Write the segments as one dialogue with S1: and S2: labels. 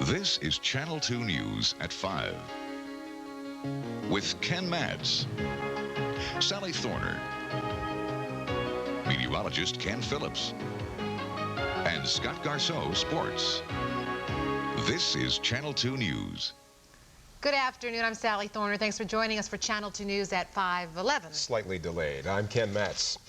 S1: This is Channel 2 News at 5. With Ken Matz, Sally Thorner, meteorologist Ken Phillips, and Scott Garceau, sports. This is Channel 2 News.
S2: Good afternoon. I'm Sally Thorner. Thanks for joining us for Channel 2 News at 5:11.
S3: Slightly delayed. I'm Ken Matz.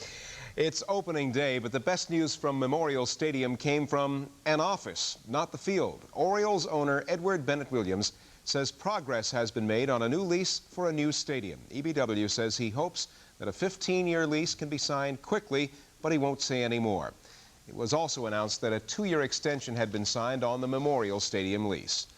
S3: It's opening day, but the best news from Memorial Stadium came from an office, not the field. Orioles owner Edward Bennett Williams says progress has been made on a new lease for a new stadium. EBW says he hopes that a 15-year lease can be signed quickly, but he won't say any more. It was also announced that a 2-year extension had been signed on the Memorial Stadium lease.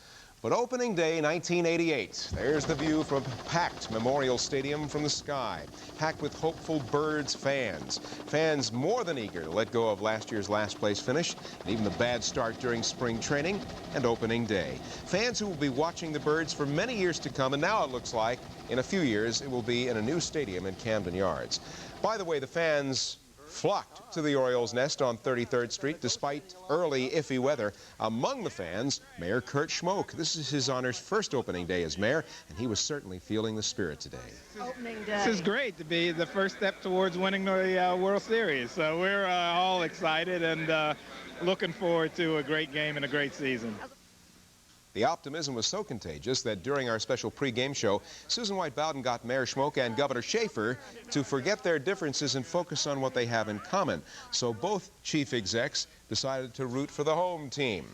S3: But opening day 1988, there's the view from packed Memorial Stadium from the sky, packed with hopeful Birds fans. Fans more than eager to let go of last year's last place finish and even the bad start during spring training and opening day. Fans who will be watching the Birds for many years to come, and now it looks like in a few years it will be in a new stadium in Camden Yards. By the way, the fans flocked to the Orioles nest on 33rd Street despite early iffy weather. Among the fans, Mayor Kurt Schmoke. This is his honor's first opening day as mayor, and he was certainly feeling the spirit today.
S4: Opening day. This is great to be the first step towards winning the World Series. So we're all excited and looking forward to a great game and a great season.
S3: The optimism was so contagious that during our special pregame show, Susan White Bowden got Mayor Schmoke and Governor Schaefer to forget their differences and focus on what they have in common. So both chief execs decided to root for the home team.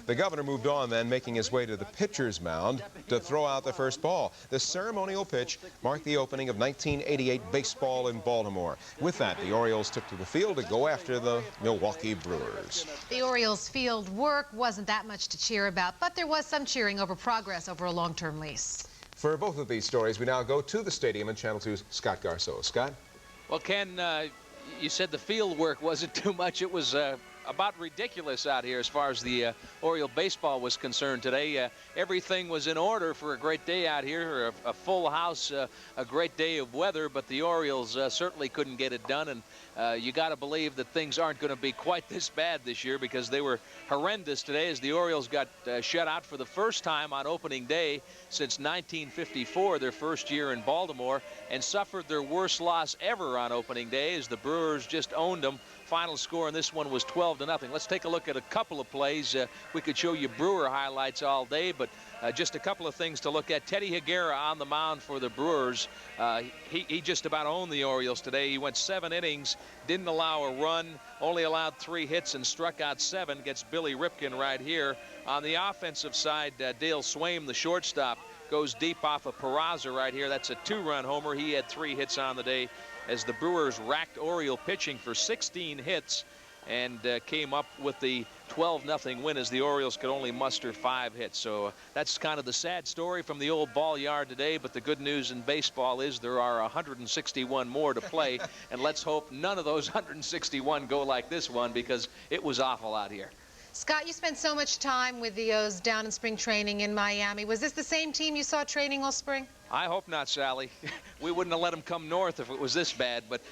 S3: The governor moved on then, making his way to the pitcher's mound to throw out the first ball. The ceremonial pitch marked the opening of 1988 baseball in Baltimore. With that, the Orioles took to the field to go after the Milwaukee Brewers.
S2: The Orioles' field work wasn't that much to cheer about, but there was some cheering over progress over a long-term lease.
S3: For both of these stories, we now go to the stadium in Channel 2's Scott Garceau. Scott?
S5: Well, Ken, you said the field work wasn't too much. It was about ridiculous out here as far as the Oriole baseball was concerned today. Everything was in order for a great day out here, a full house, a great day of weather, but the Orioles certainly couldn't get it done, and you got to believe that things aren't going to be quite this bad this year, because they were horrendous today as the Orioles got shut out for the first time on opening day since 1954, their first year in Baltimore, and suffered their worst loss ever on opening day as the Brewers just owned them. Final score in this one was 12-0. Let's take a look at a couple of plays. We could show you Brewer highlights all day, but just a couple of things to look at. Teddy Higuera on the mound for the Brewers. He just about owned the Orioles today. He went 7 innings, didn't allow a run, only allowed 3 hits and struck out 7. Gets Billy Ripken right here. On the offensive side, Dale Swaim, the shortstop, goes deep off of Peraza right here. That's a 2-run homer. He had 3 hits on the day as the Brewers racked Oriole pitching for 16 hits and came up with the 12-0 win as the Orioles could only muster 5 hits. So that's kind of the sad story from the old ball yard today, but the good news in baseball is there are 161 more to play, and let's hope none of those 161 go like this one, because it was awful out here.
S2: Scott, you spent so much time with the O's down in spring training in Miami. Was this the same team you saw training all spring?
S5: I hope not, Sally. We wouldn't have let them come north if it was this bad. But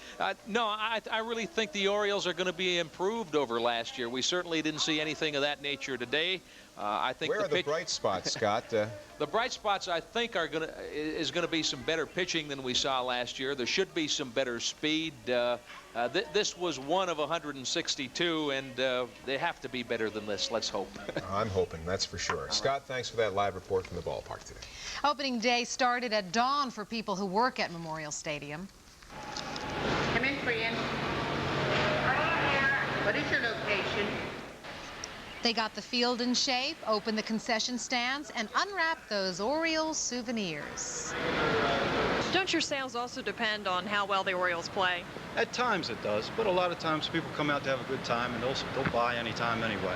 S5: no, I really think the Orioles are going to be improved over last year. We certainly didn't see anything of that nature today. I think
S3: where are the bright spots, Scott?
S5: The bright spots, I think, is going to be some better pitching than we saw last year. There should be some better speed. This was one of 162, and they have to be better than this. Let's hope.
S3: I'm hoping, that's for sure. Scott, thanks for that live report from the ballpark today.
S2: Opening day started at dawn for people who work at Memorial Stadium.
S6: Come in, friend. What is your location?
S2: They got the field in shape, opened the concession stands, and unwrapped those Orioles souvenirs.
S7: Don't your sales also depend on how well the Orioles play?
S8: At times it does, but a lot of times people come out to have a good time, and they'll buy anytime anyway.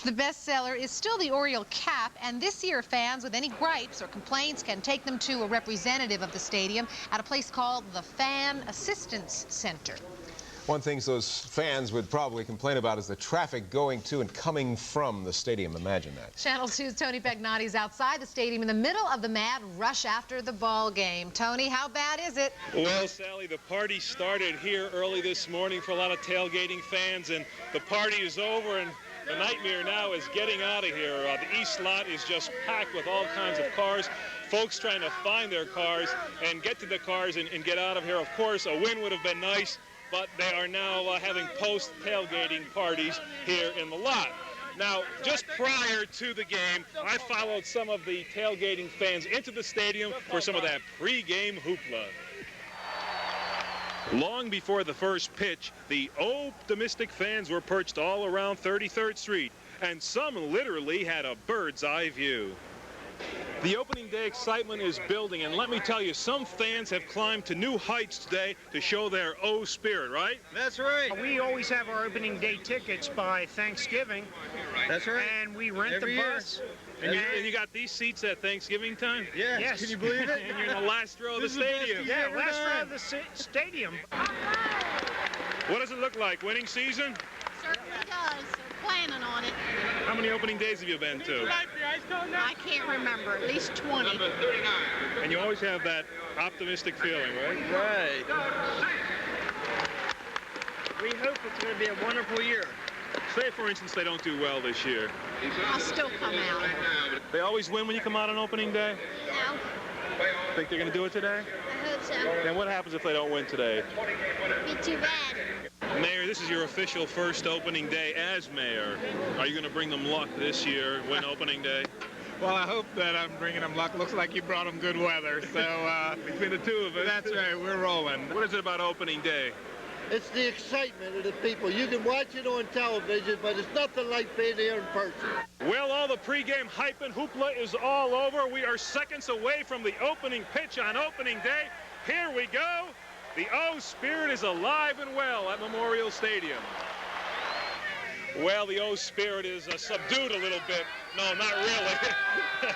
S2: The best seller is still the Oriole cap, and this year fans with any gripes or complaints can take them to a representative of the stadium at a place called the Fan Assistance Center.
S3: One thing those fans would probably complain about is the traffic going to and coming from the stadium. Imagine that.
S2: Channel 2's Tony Pagnotti is outside the stadium in the middle of the mad rush after the ball game. Tony, how bad is it?
S9: Well, Sally, the party started here early this morning for a lot of tailgating fans, and the party is over, and The nightmare now is getting out of here. The east lot is just packed with all kinds of cars. Folks trying to find their cars and get to the cars and get out of here. Of course, a win would have been nice, but they are now having post-tailgating parties here in the lot. Now, just prior to the game, I followed some of the tailgating fans into the stadium for some of that pre-game hoopla. Long before the first pitch, the optimistic fans were perched all around 33rd Street, and some literally had a bird's eye view. The opening day excitement is building, and let me tell you, some fans have climbed to new heights today to show their O spirit, right?
S10: That's right. We always have our opening day tickets by Thanksgiving.
S8: That's right.
S10: And we rent
S8: Every
S10: the
S8: year.
S10: bus.
S9: And you got these seats at Thanksgiving time?
S8: Yeah.
S10: Yes.
S8: Can you believe it?
S9: And you're in the last row of the stadium.
S10: Yeah, last row of the stadium.
S9: What does it look like? Winning season?
S6: Certainly does. We're planning on it.
S9: How many opening days have you been to?
S6: I can't remember. At least 20.
S9: And you always have that optimistic feeling, right?
S10: Right. We hope it's going to be a wonderful year.
S9: Say, for instance, they don't do well this year.
S6: I'll still come out.
S9: They always win when you come out on opening day?
S6: No,
S9: Think they're going to do it today?
S6: I hope so.
S9: And what happens if they don't win today?
S6: Be too bad.
S9: Mayor, this is your official first opening day as mayor. Are you going to bring them luck this year, win opening day?
S4: Well, I hope that I'm bringing them luck. Looks like you brought them good weather. So
S9: Between the two of us.
S4: that's right. We're rolling.
S9: What is it about opening day?
S11: It's the excitement of the people. You can watch it on television, but it's nothing like being there in person.
S9: Well, all the pregame hype and hoopla is all over. We are seconds away from the opening pitch on opening day. Here we go. The O spirit is alive and well at Memorial Stadium. Well, the O spirit is subdued a little bit. No, not really.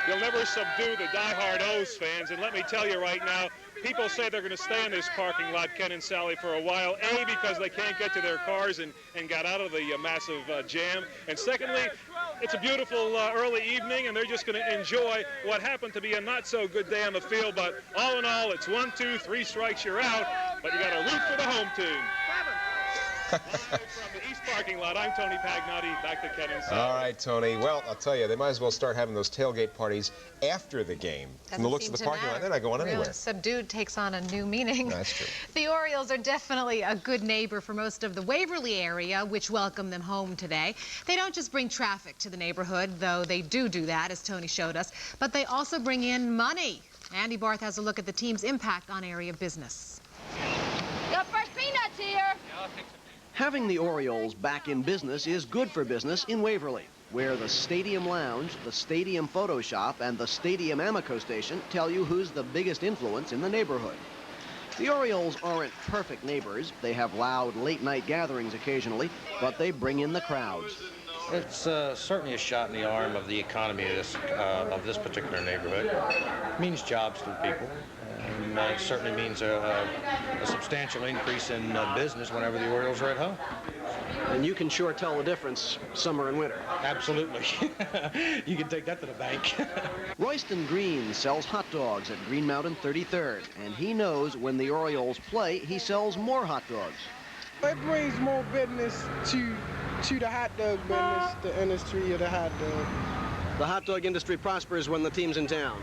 S9: You'll never subdue the diehard O's fans, and let me tell you right now, people say they're going to stay in this parking lot, Ken and Sally, for a while, A, because they can't get to their cars and got out of the massive jam, and secondly, it's a beautiful early evening, and they're just going to enjoy what happened to be a not-so-good day on the field, but all in all, it's 1, 2, 3 strikes, you're out, but you got to root for the home team. From the East parking lot, I'm Tony Pagnotti. Back to Ken and Sally.
S3: All right, Tony. Well, I'll tell you, they might as well start having those tailgate parties after the game. From the looks of the parking lot, they're not going anywhere.
S2: Really, subdued takes on a new meaning.
S3: That's true.
S2: The Orioles are definitely a good neighbor for most of the Waverly area, which welcomed them home today. They don't just bring traffic to the neighborhood, though they do that, as Tony showed us, but they also bring in money. Andy Barth has a look at the team's impact on area business.
S6: Got fresh peanuts here.
S12: Having the Orioles back in business is good for business in Waverly, where the Stadium Lounge, the Stadium Photo Shop, and the Stadium Amico Station tell you who's the biggest influence in the neighborhood. The Orioles aren't perfect neighbors. They have loud late-night gatherings occasionally, but they bring in the crowds.
S13: It's certainly a shot in the arm of the economy of this particular neighborhood. It means jobs to people. And it certainly means a substantial increase in business whenever the Orioles are at home.
S12: And you can sure tell the difference summer and winter.
S13: Absolutely. You can take that to the bank.
S12: Royston Green sells hot dogs at Green Mountain 33rd, and he knows when the Orioles play, he sells more hot dogs.
S14: It brings more business to the hot dog business, the industry of the hot dog.
S12: The hot dog industry prospers when the team's in town.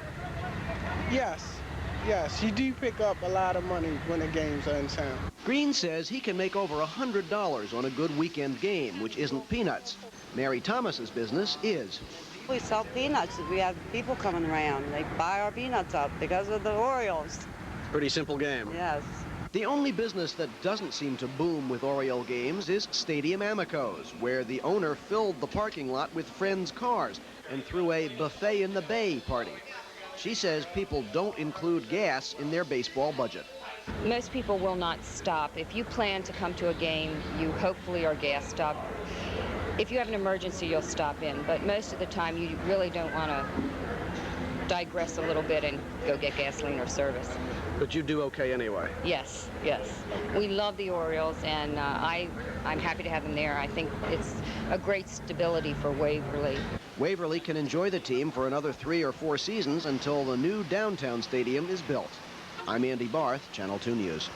S14: Yes, you do pick up a lot of money when the games are in town.
S12: Green says he can make over $100 on a good weekend game, which isn't peanuts. Mary Thomas's business is.
S15: We sell peanuts. We have people coming around. They buy our peanuts up because of the Orioles.
S12: Pretty simple game.
S15: Yes.
S12: The only business that doesn't seem to boom with Oriole games is Stadium Amicos, where the owner filled the parking lot with friends' cars and threw a buffet in the bay party. She says people don't include gas in their baseball budget.
S16: Most people will not stop. If you plan to come to a game, you hopefully are gassed up. If you have an emergency, you'll stop in, but most of the time you really don't want to digress a little bit and go get gasoline or service.
S12: But you do okay anyway?
S16: Yes. We love the Orioles, and I'm happy to have them there. I think it's a great stability for Waverly.
S12: Waverly can enjoy the team for another 3 or 4 seasons until the new downtown stadium is built. I'm Andy Barth, Channel 2 News.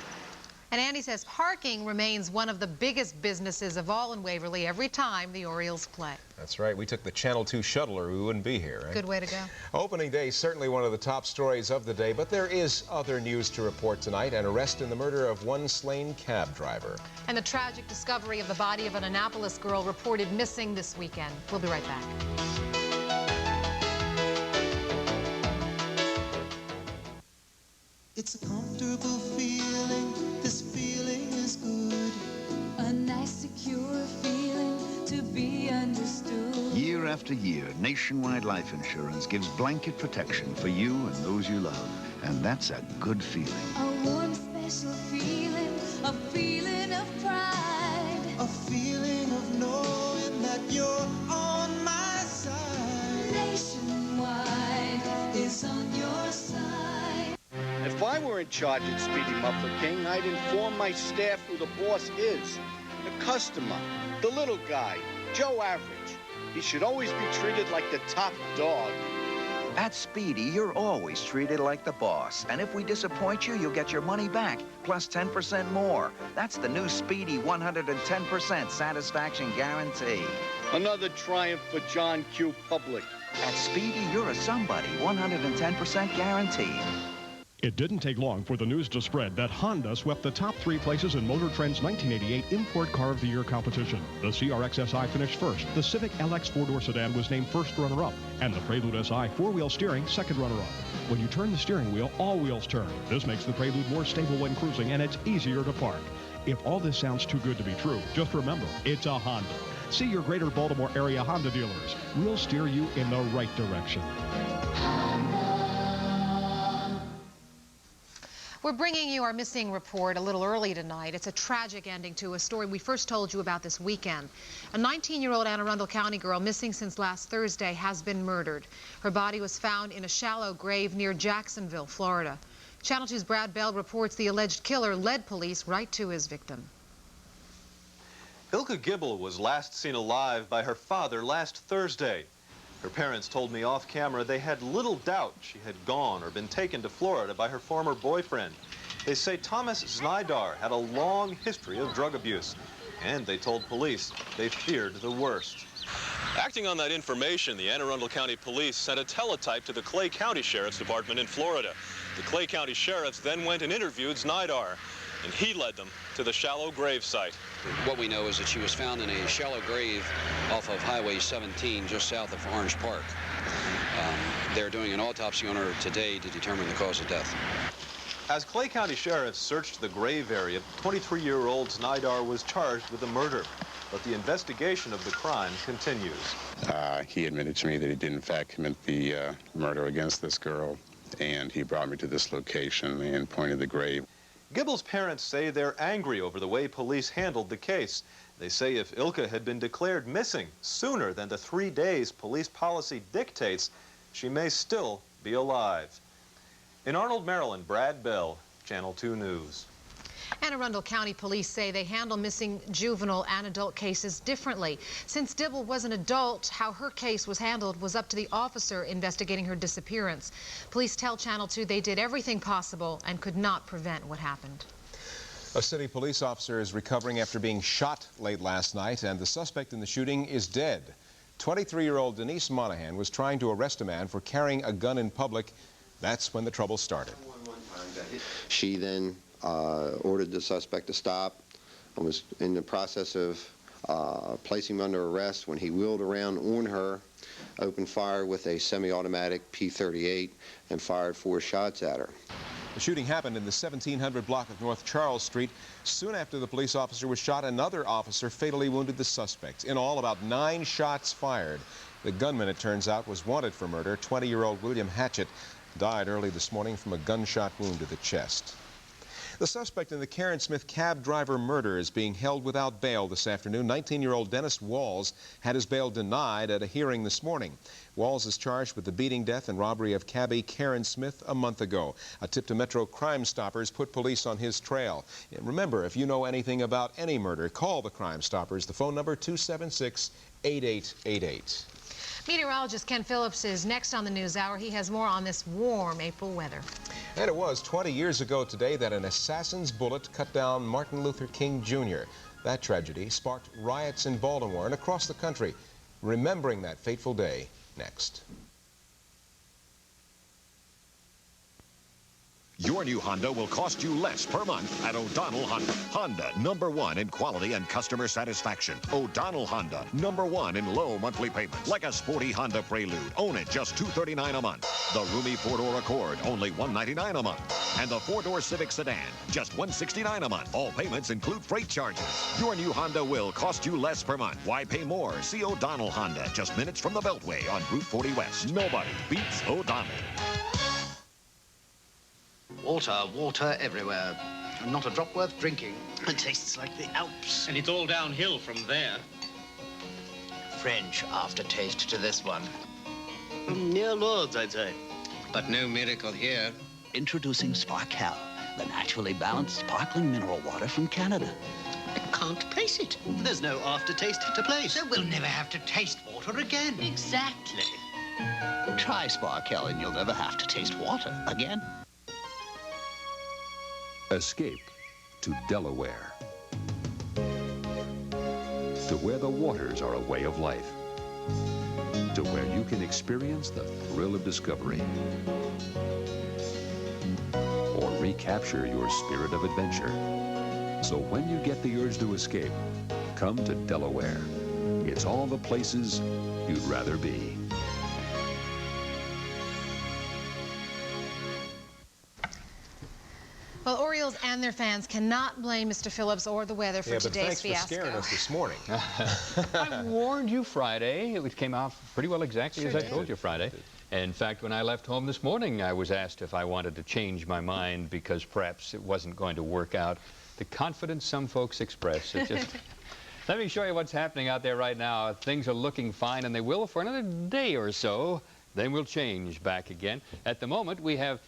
S2: And Andy says parking remains one of the biggest businesses of all in Waverly every time the Orioles play.
S3: That's right. We took the Channel 2 shuttle or we wouldn't be here, right?
S2: Good way to go.
S3: Opening day, certainly one of the top stories of the day, but there is other news to report tonight. An arrest in the murder of one slain cab driver.
S2: And the tragic discovery of the body of an Annapolis girl reported missing this weekend. We'll be right back.
S17: It's a comfortable feeling, this feeling is good. A nice secure feeling to be understood.
S18: Year after year, Nationwide Life Insurance gives blanket protection for you and those you love. And that's a good feeling.
S17: A warm, special feeling, a feeling of pride. A feeling of knowing that you're on my side. Nationwide is on your side.
S19: If I were in charge at Speedy Muffler King, I'd inform my staff who the boss is. The customer, the little guy, Joe Average. He should always be treated like the top dog.
S18: At Speedy, you're always treated like the boss. And if we disappoint you, you'll get your money back, plus 10% more. That's the new Speedy 110% satisfaction guarantee.
S19: Another triumph for John Q. Public.
S18: At Speedy, you're a somebody, 110% guaranteed.
S20: It didn't take long for the news to spread that Honda swept the top 3 places in Motor Trend's 1988 Import Car of the Year competition. The CRX SI finished first. The Civic LX 4-door sedan was named first runner-up, and the Prelude SI 4-wheel steering second runner-up. When you turn the steering wheel, all wheels turn. This makes the Prelude more stable when cruising, and it's easier to park. If all this sounds too good to be true, just remember, it's a Honda. See your greater Baltimore area Honda dealers. We'll steer you in the right direction.
S2: We're bringing you our missing report a little early tonight. It's a tragic ending to a story we first told you about this weekend. A 19-year-old Anne Arundel County girl missing since last Thursday has been murdered. Her body was found in a shallow grave near Jacksonville, Florida. Channel 2's Brad Bell reports the alleged killer led police right to his victim.
S21: Ilka Gibble was last seen alive by her father last Thursday. Her parents told me off camera they had little doubt she had gone or been taken to Florida by her former boyfriend. They say Thomas Znydar had a long history of drug abuse, and they told police they feared the worst. Acting on that information, the Anne Arundel County Police sent a teletype to the Clay County Sheriff's Department in Florida. The Clay County Sheriffs then went and interviewed Znydar, and he led them to the shallow grave site.
S22: What we know is that she was found in a shallow grave off of Highway 17, just south of Orange Park. They're doing an autopsy on her today to determine the cause of death.
S21: As Clay County Sheriffs searched the grave area, 23-year-old Znydar was charged with a murder. But the investigation of the crime continues.
S23: He admitted to me that he did, in fact, commit the murder against this girl, and he brought me to this location and pointed the grave.
S21: Gibble's parents say they're angry over the way police handled the case. They say if Ilka had been declared missing sooner than the 3 days police policy dictates, she may still be alive. In Arnold, Maryland, Brad Bell, Channel 2 News.
S2: Anne Arundel County Police say they handle missing juvenile and adult cases differently. Since Dibble was an adult, how her case was handled was up to the officer investigating her disappearance. Police tell Channel 2 they did everything possible and could not prevent what happened.
S3: A city police officer is recovering after being shot late last night, and the suspect in the shooting is dead. 23-year-old Denise Monahan was trying to arrest a man for carrying a gun in public. That's when the trouble started.
S24: She then ordered the suspect to stop and was in the process of placing him under arrest when he wheeled around on her, opened fire with a semi-automatic P38, and fired 4 shots at her.
S3: The shooting happened in the 1700 block of North Charles Street. Soon after the police officer was shot, another officer fatally wounded the suspect. In all, about 9 shots fired. The gunman, it turns out, was wanted for murder. 20-year-old William Hatchett died early this morning from a gunshot wound to the chest. The suspect in the Karen Smith cab driver murder is being held without bail this afternoon. 19-year-old Dennis Walls had his bail denied at a hearing this morning. Walls is charged with the beating, death, and robbery of cabbie Karen Smith a month ago. A tip to Metro Crime Stoppers put police on his trail. And remember, if you know anything about any murder, call the Crime Stoppers. The phone number 276-8888.
S2: Meteorologist Ken Phillips is next on the NewsHour. He has more on this warm April weather.
S3: And it was 20 years ago today that an assassin's bullet cut down Martin Luther King Jr. That tragedy sparked riots in Baltimore and across the country. Remembering that fateful day, next.
S1: Your new Honda will cost you less per month at O'Donnell Honda. Honda, #1 in quality and customer satisfaction. O'Donnell Honda, #1 in low monthly payments. Like a sporty Honda Prelude. Own it just $239 a month. The roomy four-door Accord, only $199 a month. And the four-door Civic Sedan, just $169 a month. All payments include freight charges. Your new Honda will cost you less per month. Why pay more? See O'Donnell Honda, just minutes from the Beltway on Route 40 West. Nobody beats O'Donnell.
S5: Water everywhere. And not a drop worth drinking. It tastes like the Alps.
S7: And it's all downhill from there.
S5: French aftertaste to this one.
S7: Near Lords, I'd say.
S5: But no miracle here. Introducing Sparkell, the naturally balanced sparkling mineral water from Canada.
S7: I can't place it. There's no aftertaste to place.
S5: So we'll never have to taste water again.
S7: Exactly.
S5: Try Sparkell and you'll never have to taste water again.
S8: Escape to Delaware, to where the waters are a way of life, to where you can experience the thrill of discovery, or recapture your spirit of adventure. So when you get the urge to escape, come to Delaware. It's all the places you'd rather be.
S2: Well, Orioles and their fans cannot blame Mr. Phillips or the weather for today's fiasco.
S3: Thanks for scaring us this morning.
S25: I warned you Friday. It came out pretty well exactly as I told you Friday. In fact, when I left home this morning, I was asked if I wanted to change my mind because perhaps it wasn't going to work out. The confidence some folks express. It just... Let me show you what's happening out there right now. Things are looking fine, and they will for another day or so. Then we'll change back again. At the moment, we have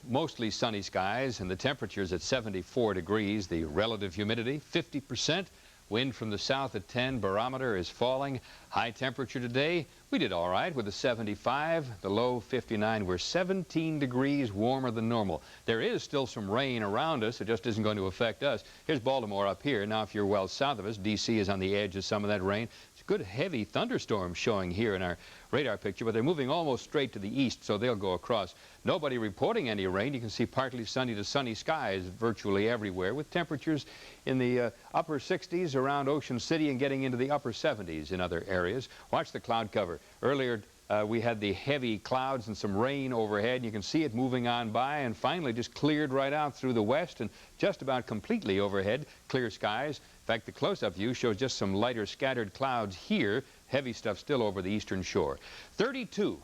S25: mostly sunny skies, and the temperature's at 74 degrees. The relative humidity, 50%. Wind from the south at 10. Barometer is falling. High temperature today, we did all right with a 75. The low 59. We're 17 degrees warmer than normal. There is still some rain around us. It just isn't going to affect us. Here's Baltimore up here. Now, if you're well south of us, D.C. is on the edge of some of that rain. It's a good heavy thunderstorm showing here in our radar picture, but they're moving almost straight to the east, so they'll go across. Nobody reporting any rain. You can see partly sunny to sunny skies virtually everywhere, with temperatures in the upper 60s around Ocean City and getting into the upper 70s in other areas. Watch the cloud cover. Earlier, we had the heavy clouds and some rain overhead, and you can see it moving on by, and finally just cleared right out through the west and just about completely overhead. Clear skies. In fact, the close-up view shows just some lighter scattered clouds here. Heavy stuff still over the eastern shore. 32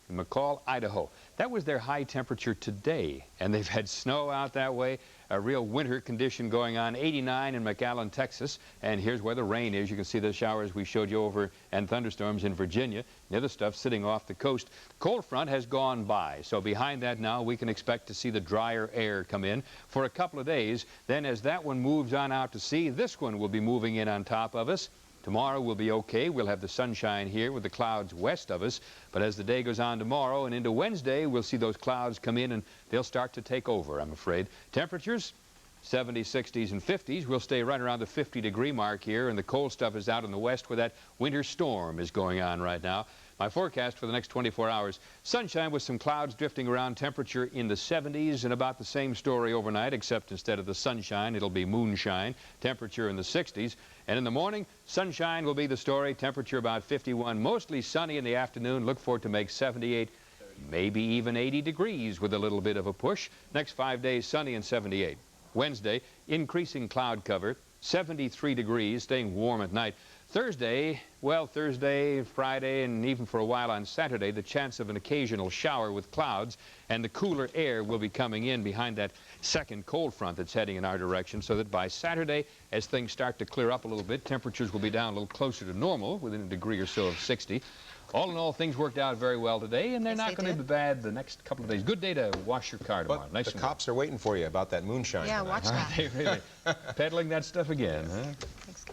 S25: in McCall, Idaho. That was their high temperature today, and they've had snow out that way. A real winter condition going on. 89 in McAllen, Texas, and here's where the rain is. You can see the showers we showed you over and thunderstorms in Virginia. The other stuff sitting off the coast. Cold front has gone by, so behind that now we can expect to see the drier air come in for a couple of days. Then as that one moves on out to sea, this one will be moving in on top of us. Tomorrow will be okay. We'll have the sunshine here with the clouds west of us. But as the day goes on tomorrow and into Wednesday, we'll see those clouds come in and they'll start to take over, I'm afraid. Temperatures, 70s, 60s, and 50s. We'll stay right around the 50-degree mark here, and the cold stuff is out in the west where that winter storm is going on right now. My forecast for the next 24 hours, sunshine with some clouds drifting around, temperature in the 70s, and about the same story overnight, except instead of the sunshine, it'll be moonshine, temperature in the 60s. And in the morning, sunshine will be the story, temperature about 51, mostly sunny in the afternoon. Look for it to make 78, maybe even 80 degrees with a little bit of a push. Next 5 days, sunny and 78. Wednesday, increasing cloud cover, 73 degrees, staying warm at night. Thursday, well, Thursday, Friday, and even for a while on Saturday, the chance of an occasional shower with clouds, and the cooler air will be coming in behind that second cold front that's heading in our direction, so that by Saturday, as things start to clear up a little bit, temperatures will be down a little closer to normal, within a degree or so of 60. All in all, things worked out very well today, and they're not going to be bad the next couple of days. Good day to wash your car tomorrow.
S3: But the cops are waiting for you about that moonshine.
S2: Yeah,
S3: tonight.
S2: watch that.
S25: Are they really peddling that stuff again, huh?
S2: Thanks.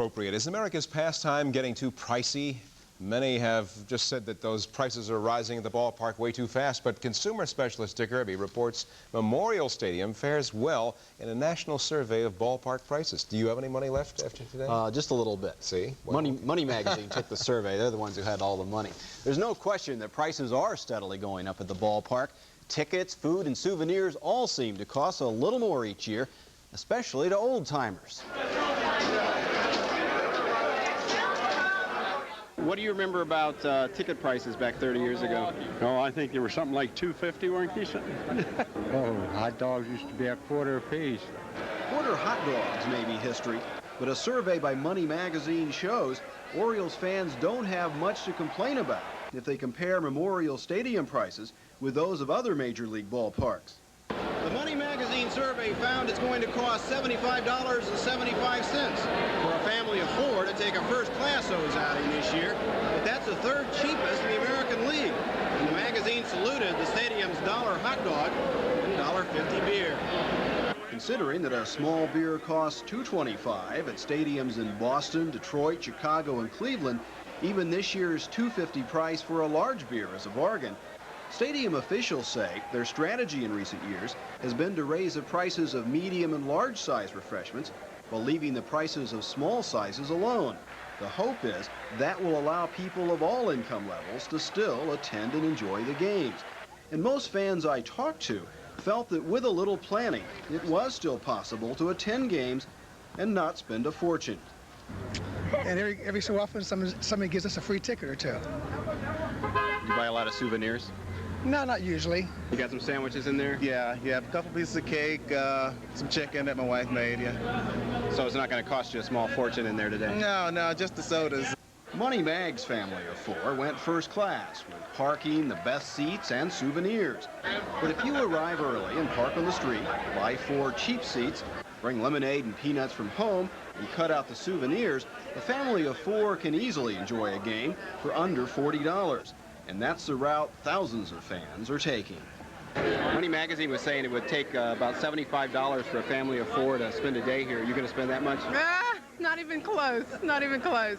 S3: Appropriate. Is America's pastime getting too pricey? Many have just said that those prices are rising at the ballpark way too fast, but consumer specialist Dick Irby reports Memorial Stadium fares well in a national survey of ballpark prices. Do you have any money left after today?
S4: Just a little bit.
S3: See?
S4: Well. Money Magazine took the survey. They're the ones who had all the money. There's no question that prices are steadily going up at the ballpark. Tickets, food, and souvenirs all seem to cost a little more each year, especially to old-timers.
S6: What do you remember about ticket prices back 30 years ago?
S9: Oh, I think they were something like $2.50, weren't they?
S10: Oh, hot dogs used to be a quarter apiece.
S12: Quarter hot dogs may be history, but a survey by Money Magazine shows Orioles fans don't have much to complain about if they compare Memorial Stadium prices with those of other major league ballparks. The Money Magazine survey found it's going to cost $75.75 for a family of 4 to take a first-class O's outing this year, but that's the third cheapest in the American League. And the magazine saluted the stadium's $1 hot dog and $1.50 beer. Considering that a small beer costs $2.25 at stadiums in Boston, Detroit, Chicago, and Cleveland, even this year's $2.50 price for a large beer is a bargain. Stadium officials say their strategy in recent years has been to raise the prices of medium and large size refreshments while leaving the prices of small sizes alone. The hope is that will allow people of all income levels to still attend and enjoy the games. And most fans I talked to felt that with a little planning, it was still possible to attend games and not spend a fortune.
S11: And every so often somebody gives us a free ticket or two.
S6: You buy a lot of souvenirs?
S11: No, not usually.
S6: You got some sandwiches in there?
S26: Yeah, you have a couple pieces of cake, some chicken that my wife made, yeah.
S6: So it's not going to cost you a small fortune in there today?
S26: No, just the sodas.
S12: Money Mag's family of 4 went first class with parking, the best seats, and souvenirs. But if you arrive early and park on the street, buy 4 cheap seats, bring lemonade and peanuts from home, and cut out the souvenirs, a family of 4 can easily enjoy a game for under $40. And that's the route thousands of fans are taking.
S6: Money Magazine was saying it would take about $75 for a family of 4 to spend a day here. Are you going to spend that much?
S27: Not even close. Not even close.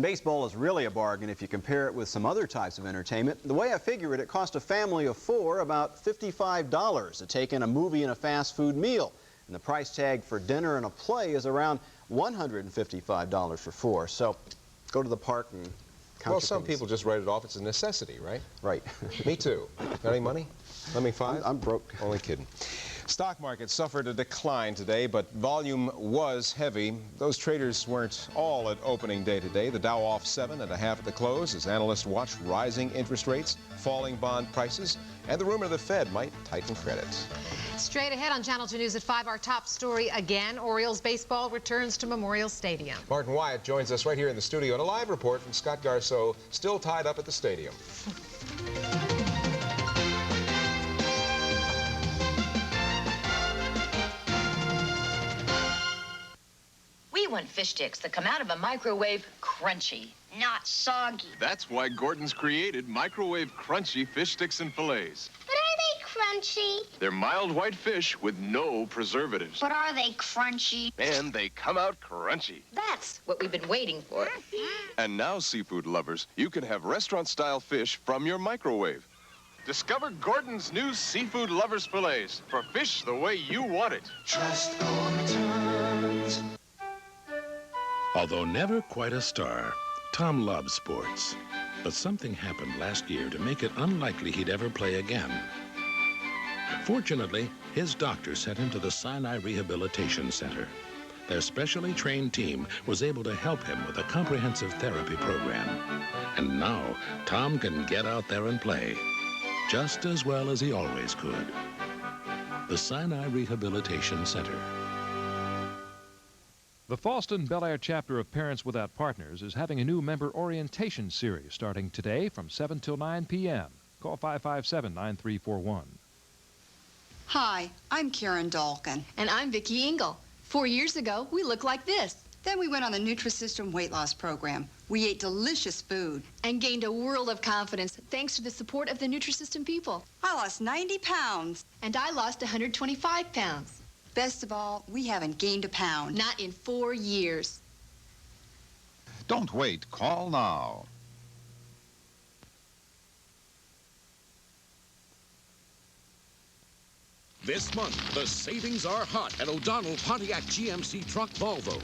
S4: Baseball is really a bargain if you compare it with some other types of entertainment. The way I figure it, it cost a family of 4 about $55 to take in a movie and a fast food meal. And the price tag for dinner and a play is around $155 for 4. So go to the park and count.
S3: Well, some people just write it off. It's a necessity, right?
S4: Right.
S3: Me too. Got any money? Let me 5?
S4: I'm broke.
S3: Only kidding. Stock market suffered a decline today, but volume was heavy. Those traders weren't all at opening day today. The Dow off 7.5 at the close as analysts watched rising interest rates, falling bond prices, and the rumor the Fed might tighten credit.
S2: Straight ahead on Channel 2 News at 5, our top story again. Orioles baseball returns to Memorial Stadium.
S3: Martin Wyatt joins us right here in the studio and a live report from Scott Garceau, still tied up at the stadium.
S28: We want fish sticks that come out of a microwave crunchy, not soggy.
S29: That's why Gordon's created microwave crunchy fish sticks and fillets.
S28: But are they crunchy?
S29: They're mild white fish with no preservatives.
S28: But are they crunchy?
S29: And they come out crunchy.
S28: That's what we've been waiting for.
S29: And now, seafood lovers, you can have restaurant-style fish from your microwave. Discover Gordon's new Seafood Lovers Fillets for fish the way you want it.
S17: Trust Gordon's.
S30: Although never quite a star, Tom loves sports. But something happened last year to make it unlikely he'd ever play again. Fortunately, his doctor sent him to the Sinai Rehabilitation Center. Their specially trained team was able to help him with a comprehensive therapy program. And now, Tom can get out there and play, just as well as he always could. The Sinai Rehabilitation Center.
S31: The Fallston Bel Air chapter of Parents Without Partners is having a new member orientation series starting today from 7 till 9 p.m. Call 557-9341.
S32: Hi, I'm Karen Dalkin. And I'm Vicki Engel. 4 years ago, we looked like this. Then we went on the Nutrisystem weight loss program. We ate delicious food. And gained a world of confidence thanks to the support of the Nutrisystem people. I lost 90 pounds. And I lost 125 pounds. Best of all, we haven't gained a pound. Not in 4 years.
S1: Don't wait. Call now.
S13: This month, the savings are hot at O'Donnell Pontiac GMC Truck Volvo.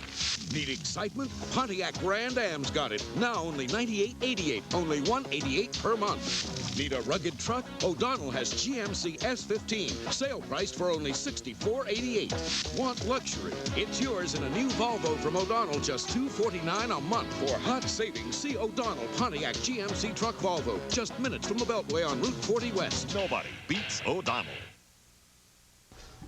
S13: Need excitement? Pontiac Grand Am's got it. Now only $98.88, only $188 per month. Need a rugged truck? O'Donnell has GMC S15, sale priced for only $64.88. Want luxury? It's yours in a new Volvo from O'Donnell, just $249 a month. For hot savings, see O'Donnell Pontiac GMC Truck Volvo, just minutes from the Beltway on Route 40 West.
S1: Nobody beats O'Donnell.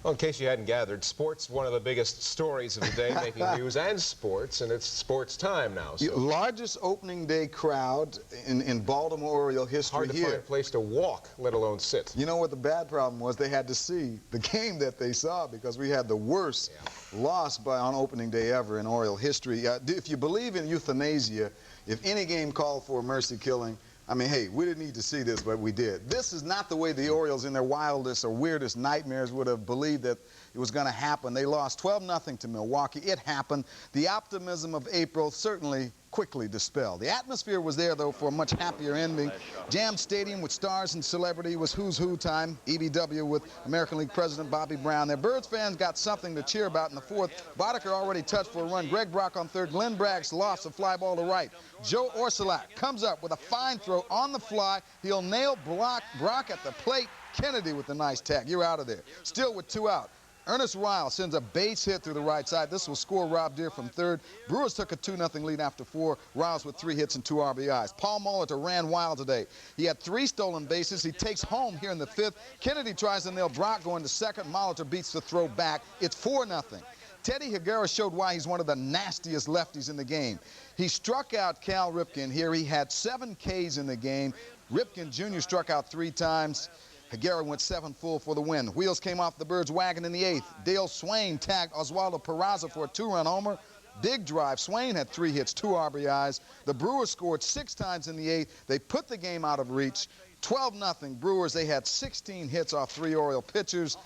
S3: Well, in case you hadn't gathered, sports one of the biggest stories of the day, making news and sports, and it's sports time now. So.
S14: Largest opening day crowd in Baltimore Oriole history.
S3: Hard to find a place to walk, let alone sit.
S14: You know what the bad problem was? They had to see the game that they saw because we had the worst loss on opening day ever in Oriole history. If you believe in euthanasia, if any game called for mercy killing, I mean, hey, we didn't need to see this, but we did. This is not the way the Orioles in their wildest or weirdest nightmares would have believed that it was going to happen. They lost 12-0 to Milwaukee. It happened. The optimism of April certainly quickly dispelled. The atmosphere was there, though, for a much happier ending. Jam Stadium with stars and celebrity was who's who time. EBW with American League President Bobby Brown. Their Birds fans got something to cheer about in the fourth. Boddicker already touched for a run. Greg Brock on third. Glenn Braggs lost a fly ball to right. Joe Orsulak comes up with a fine throw on the fly. He'll nail Brock at the plate. Kennedy with a nice tag. You're out of there. Still with 2 out. Ernest Ryle sends a base hit through the right side. This will score Rob Deere from third. Brewers took a 2-0 lead after 4. Riles with 3 hits and 2 RBIs. Paul Molitor ran wild today. He had 3 stolen bases. He takes home here in the 5th. Kennedy tries to nail Brock going to second. Molitor beats the throw back. It's 4-0. Teddy Higuera showed why he's one of the nastiest lefties in the game. He struck out Cal Ripken here. He had 7 Ks in the game. Ripken Jr. struck out 3 times. Higuera went 7 full for the win. Wheels came off the Birds' wagon in the 8th. Dale Swain tagged Oswaldo Peraza for a 2-run homer. Big drive. Swain had 3 hits, 2 RBIs. The Brewers scored 6 times in the 8th. They put the game out of reach. 12-0 Brewers. They had 16 hits off 3 Oriole pitchers.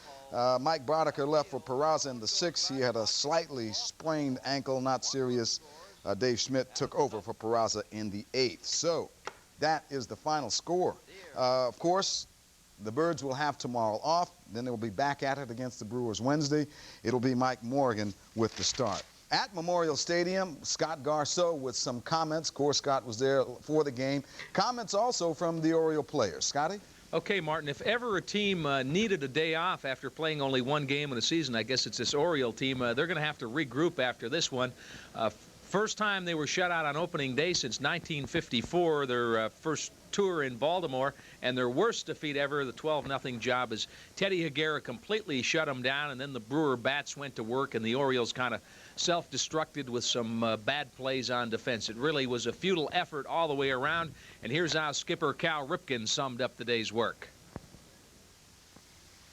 S14: Mike Boddicker left for Peraza in the 6th. He had a slightly sprained ankle, not serious. Dave Schmidt took over for Peraza in the 8th. So that is the final score. Of course, the Birds will have tomorrow off. Then they will be back at it against the Brewers Wednesday. It'll be Mike Morgan with the start. At Memorial Stadium, Scott Garceau with some comments. Of course, Scott was there for the game. Comments also from the Oriole players. Scotty?
S15: Okay, Martin, if ever a team needed a day off after playing only 1 game in a season, I guess it's this Oriole team. They're going to have to regroup after this one. First time they were shut out on opening day since 1954, their first tour in Baltimore, and their worst defeat ever, the 12-0 job, as Teddy Higuera completely shut them down, and then the Brewer bats went to work, and the Orioles kind of self-destructed with some bad plays on defense. It really was a futile effort all the way around, and here's how skipper Cal Ripken summed up the day's work.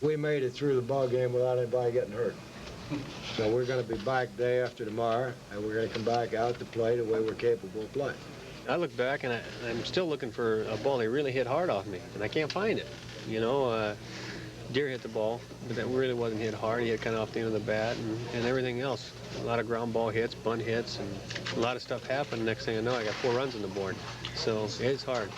S10: We made it through the ball game without anybody getting hurt. So we're going to be back day after tomorrow, and we're going to come back out to play the way we're capable of playing.
S16: I look back, and I'm still looking for a ball that really hit hard off me, and I can't find it. You know, Deere hit the ball, but that really wasn't hit hard. He hit kind of off the end of the bat and everything else. A lot of ground ball hits, bunt hits, and a lot of stuff happened. Next thing I know, I got 4 runs on the board. So it's hard.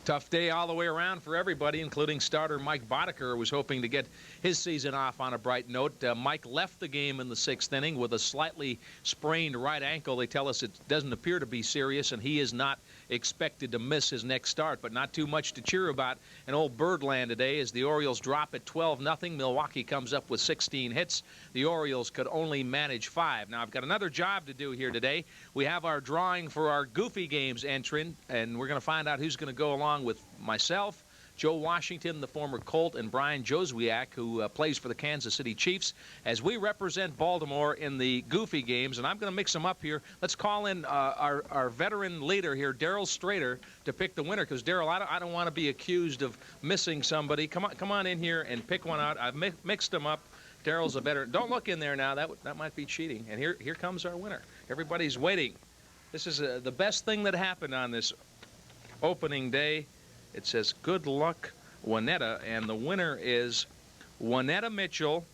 S15: Tough day all the way around for everybody, including starter Mike Boddicker, who was hoping to get his season off on a bright note. Mike left the game in the 6th inning with a slightly sprained right ankle. They tell us it doesn't appear to be serious, and he is not expected to miss his next start, but not too much to cheer about in old Birdland today as the Orioles drop at 12-0. Milwaukee comes up with 16 hits. The Orioles could only manage 5. Now, I've got another job to do here today. We have our drawing for our Goofy Games entrant, and we're going to find out who's going to go along with myself, Joe Washington, the former Colt, and Brian Joswiak, who plays for the Kansas City Chiefs, as we represent Baltimore in the Goofy Games. And I'm going to mix them up here. Let's call in our veteran leader here, Darryl Strader, to pick the winner, because, Darryl, I don't want to be accused of missing somebody. Come on in here and pick one out. I've mixed them up. Darryl's a veteran. Don't look in there now. That might be cheating. And here comes our winner. Everybody's waiting. This is the best thing that happened on this opening day. It says, good luck, Juanetta, and the winner is Juanetta Mitchell,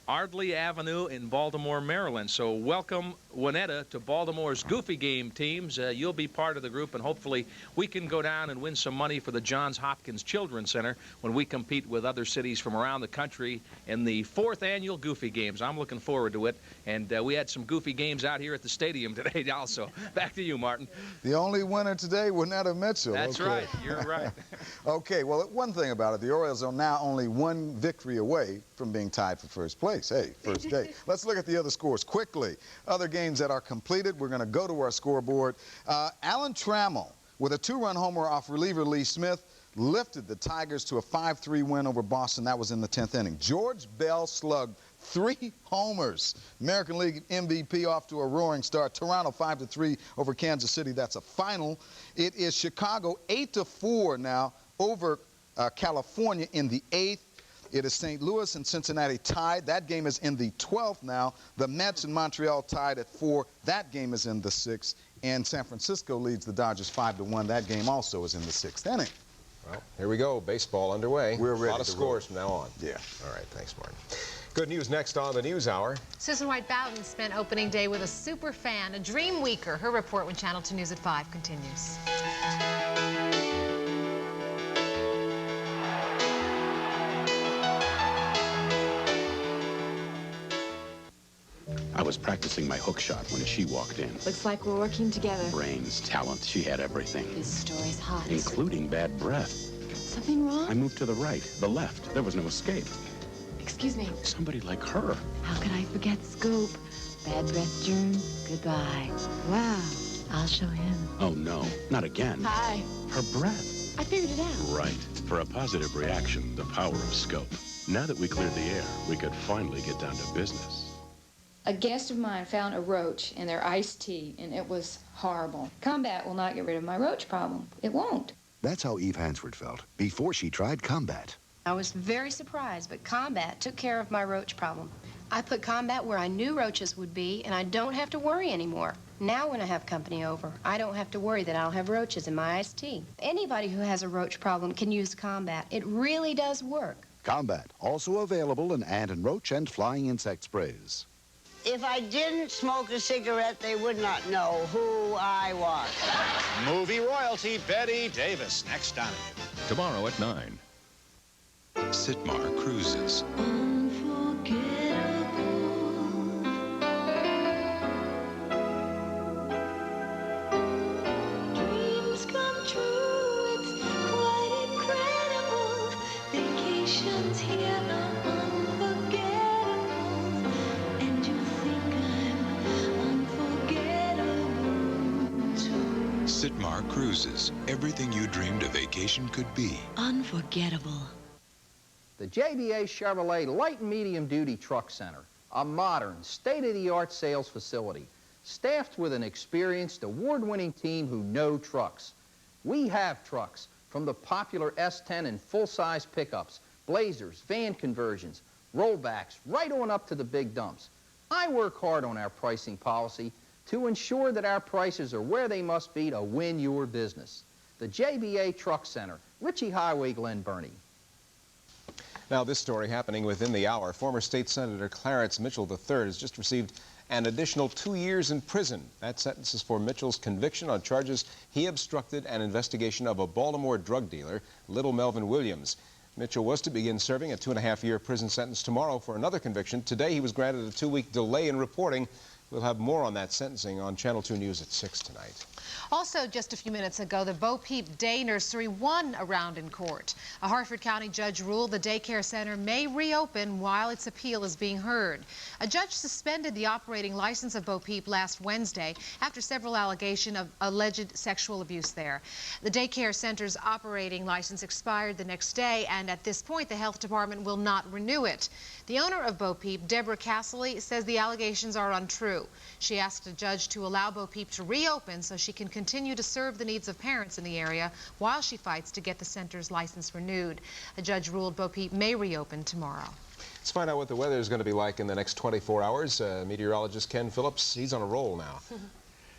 S15: Ardley Avenue in Baltimore, Maryland. So welcome, Winetta to Baltimore's Goofy Game teams. You'll be part of the group, and hopefully we can go down and win some money for the Johns Hopkins Children's Center when we compete with other cities from around the country in the 4th annual Goofy Games. I'm looking forward to it, and we had some Goofy Games out here at the stadium today also. Back to you, Martin.
S14: The only winner today, Winetta Mitchell.
S15: That's right. You're right.
S14: Okay, well, one thing about it, the Orioles are now only one victory away from being tied for first place. Hey, first day. Let's look at the other scores quickly. Other games that are completed. We're going to go to our scoreboard. Alan Trammell, with a 2-run homer off reliever Lee Smith, lifted the Tigers to a 5-3 win over Boston. That was in the 10th inning. George Bell slugged 3 homers. American League MVP off to a roaring start. Toronto 5-3 over Kansas City. That's a final. It is Chicago 8-4 now over California in the 8th. It is St. Louis and Cincinnati tied. That game is in the 12th now. The Mets and Montreal tied at 4. That game is in the 6th. And San Francisco leads the Dodgers 5-1. That game also is in the 6th inning.
S3: Well, here we go. Baseball underway.
S14: We're ready.
S3: A lot of scores from now on.
S14: Yeah.
S3: All right. Thanks, Martin. Good news next on the News Hour.
S2: Susan White Bowden spent opening day with a super fan, a dream weaker. Her report when Channel 2 News at 5 continues.
S5: I was practicing my hook shot when she walked in.
S7: Looks like we're working together.
S5: Brains, talent, she had everything.
S7: This story's hot.
S5: Including bad breath.
S7: Something wrong?
S5: I moved to the right, the left. There was no escape.
S7: Excuse me.
S5: Somebody like her.
S7: How could I forget Scoop? Bad breath germs, goodbye. Wow, I'll show him.
S5: Oh, no, not again.
S7: Hi.
S5: Her breath.
S7: I figured it out.
S5: Right. For a positive reaction, the power of Scope. Now that we cleared the air, we could finally get down to business.
S8: A guest of mine found a roach in their iced tea, and it was horrible. Combat will not get rid of my roach problem. It won't.
S9: That's how Eve Hansford felt before she tried Combat.
S18: I was very surprised, but Combat took care of my roach problem. I put Combat where I knew roaches would be, and I don't have to worry anymore. Now when I have company over, I don't have to worry that I'll have roaches in my iced tea. Anybody who has a roach problem can use Combat. It really does work.
S9: Combat, also available in ant and roach and flying insect sprays.
S19: If I didn't smoke a cigarette, they would not know who I was.
S1: Movie royalty Betty Davis, next on it.
S30: Tomorrow at 9. Sitmar Cruises.
S17: Dreams come true, it's quite incredible. Vacations here are unforgettable. And you think I'm unforgettable too.
S30: Sitmar Cruises. Everything you dreamed a vacation could be.
S7: Unforgettable.
S20: The JBA Chevrolet Light and Medium Duty Truck Center, a modern, state-of-the-art sales facility, staffed with an experienced, award-winning team who know trucks. We have trucks, from the popular S10 and full-size pickups, Blazers, van conversions, rollbacks, right on up to the big dumps. I work hard on our pricing policy to ensure that our prices are where they must be to win your business. The JBA Truck Center, Ritchie Highway, Glen Burnie.
S3: Now, this story happening within the hour. Former State Senator Clarence Mitchell III has just received an additional 2 years in prison. That sentence is for Mitchell's conviction on charges he obstructed an investigation of a Baltimore drug dealer, Little Melvin Williams. Mitchell was to begin serving a 2.5-year prison sentence tomorrow for another conviction. Today, he was granted a 2-week delay in reporting. We'll have more on that sentencing on Channel 2 News at 6 tonight.
S2: Also, just a few minutes ago, the Bo Peep Day Nursery won a round in court. A Harford County judge ruled the daycare center may reopen while its appeal is being heard. A judge suspended the operating license of Bo Peep last Wednesday after several allegations of alleged sexual abuse there. The daycare center's operating license expired the next day, and at this point, the health department will not renew it. The owner of Bo Peep, Deborah Casserly, says the allegations are untrue. She asked a judge to allow Bo Peep to reopen so she can continue to serve the needs of parents in the area while she fights to get the center's license renewed. A judge ruled Bo Peep may reopen tomorrow.
S3: Let's find out what the weather is going to be like in the next 24 hours. Meteorologist Ken Phillips, he's on a roll now.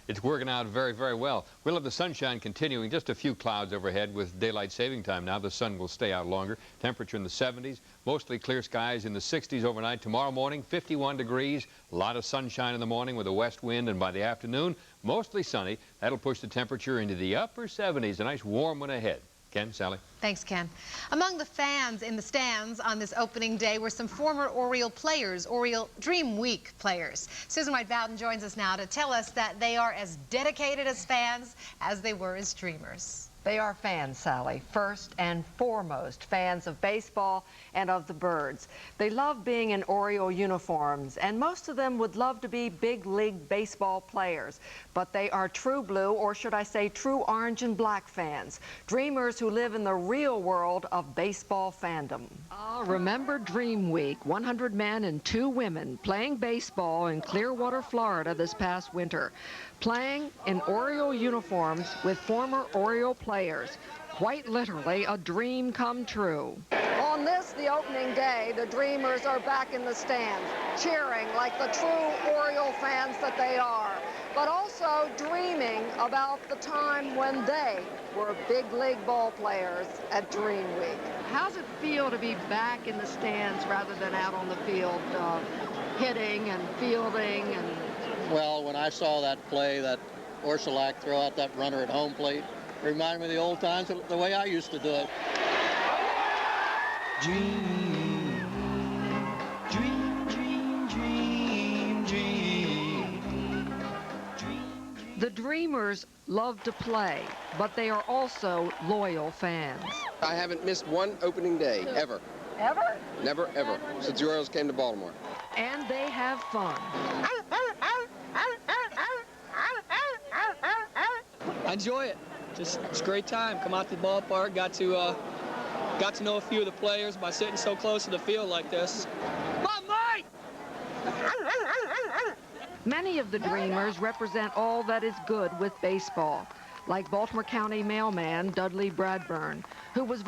S4: it's working out very, very well. We'll have the sunshine continuing, just a few clouds overhead with daylight saving time now. The sun will stay out longer. Temperature in the 70s, mostly clear skies in the 60s overnight. Tomorrow morning, 51 degrees, a lot of sunshine in the morning with a west wind, and by the afternoon, mostly sunny. That'll push the temperature into the upper 70s, a nice warm one ahead. Ken, Sally?
S2: Thanks, Ken. Among the fans in the stands on this opening day were some former Oriole players, Oriole Dream Week players. Susan White Bowden joins us now to tell us that they are as dedicated as fans as they were as dreamers.
S6: They are fans, Sally, first and foremost, fans of baseball and of the Birds. They love being in Oriole uniforms, and most of them would love to be big league baseball players. But they are true blue, or should I say true orange and black fans, dreamers who live in the real world of baseball fandom. Remember Dream Week, 100 men and 2 women playing baseball in Clearwater, Florida this past winter. Playing in Oriole uniforms with former Oriole players. Quite literally a dream come true. On this, the opening day, the Dreamers are back in the stands, cheering like the true Oriole fans that they are, but also dreaming about the time when they were big league ball players at Dream Week. How's it feel to be back in the stands rather than out on the field hitting and fielding? And
S11: well, when I saw that play, that Orsulak throw out that runner at home plate, it reminded me of the old times, the way I used to do it.
S17: Dream, dream, dream, dream, dream.
S6: The Dreamers love to play, but they are also loyal fans.
S12: I haven't missed one opening day, ever.
S6: Ever?
S12: Never, ever, since the Orioles came to Baltimore.
S6: And they have fun.
S21: I enjoy it. Just, it's a great time. Come out to the ballpark, got to know a few of the players by sitting so close to the field like this. Mom, Mike!
S6: Many of the Dreamers represent all that is good with baseball, like Baltimore County mailman Dudley Bradburn, who was